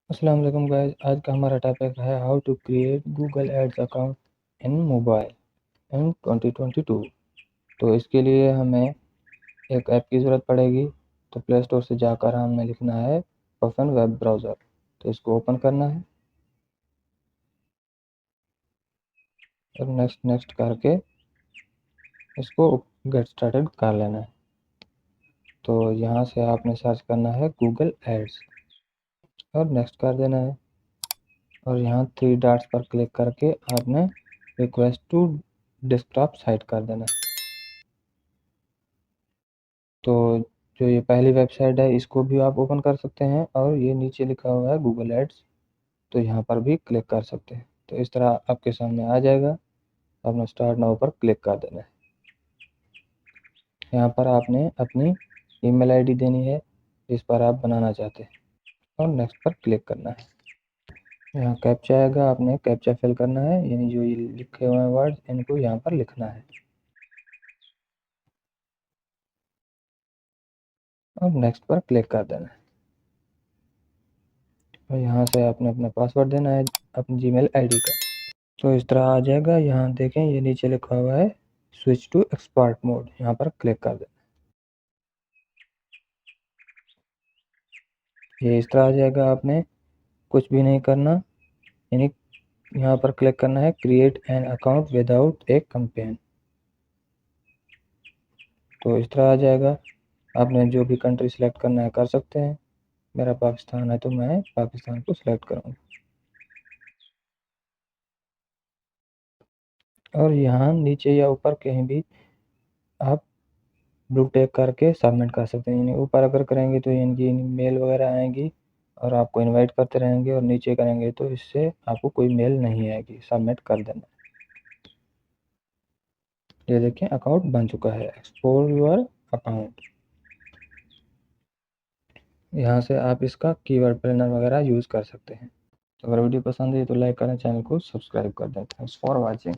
अस्सलाम वालेकुम गाइस। आज का हमारा टॉपिक है how to create Google ads account in mobile in 2022। तो इसके लिए हमें एक ऐप की ज़रूरत पड़ेगी। तो प्ले स्टोर से जाकर हमें लिखना है पर्सन वेब ब्राउज़र। तो इसको ओपन करना है और नेक्स्ट नेक्स्ट करके इसको गेट स्टार्टेड कर लेना है। तो यहाँ से आपने सर्च करना है गूगल एड्स और नेक्स्ट कर देना है और यहाँ 3 डॉट्स पर क्लिक करके आपने रिक्वेस्ट टू डेस्कटॉप साइट कर देना है। तो जो ये पहली वेबसाइट है इसको भी आप ओपन कर सकते हैं और ये नीचे लिखा हुआ है गूगल एड्स, तो यहाँ पर भी क्लिक कर सकते हैं। तो इस तरह आपके सामने आ जाएगा। आपने स्टार्ट नाउ पर क्लिक कर देना है। यहाँ पर आपने अपनी ईमेल आईडी देनी है जिस पर आप बनाना चाहते हैं और नेक्स्ट पर क्लिक करना है। यहाँ कैप्चा आएगा, आपने कैप्चा फिल करना है, यानी जो ये लिखे हुए हैं वर्ड इनको यहाँ पर लिखना है और नेक्स्ट पर क्लिक कर देना है। और यहाँ से आपने अपना पासवर्ड देना है अपनी जीमेल आईडी का। तो इस तरह आ जाएगा। यहाँ देखें ये नीचे लिखा हुआ है स्विच टू एक्सपर्ट मोड, यहाँ पर क्लिक कर दें। ये इस तरह आ जाएगा। आपने कुछ भी नहीं करना, यानी यहाँ पर क्लिक करना है create an account without A campaign. तो इस तरह आ जाएगा। आपने जो भी कंट्री सेलेक्ट करना है कर सकते हैं। मेरा पाकिस्तान है तो मैं पाकिस्तान को सिलेक्ट करूँगा और यहाँ नीचे या ऊपर कहीं भी आप ब्लू टिक करके सबमिट कर सकते हैं। यानी ऊपर अगर करेंगे तो इनकी मेल वगैरह आएंगी और आपको इनवाइट करते रहेंगे, और नीचे करेंगे तो इससे आपको कोई मेल नहीं आएगी। सबमिट कर देना। ये देखें अकाउंट बन चुका है। Explore your account. यहाँ से आप इसका कीवर्ड प्लानर वगैरह यूज़ कर सकते हैं। तो अगर वीडियो पसंद है तो लाइक करें, चैनल को सब्सक्राइब कर दें। Thanks for watching.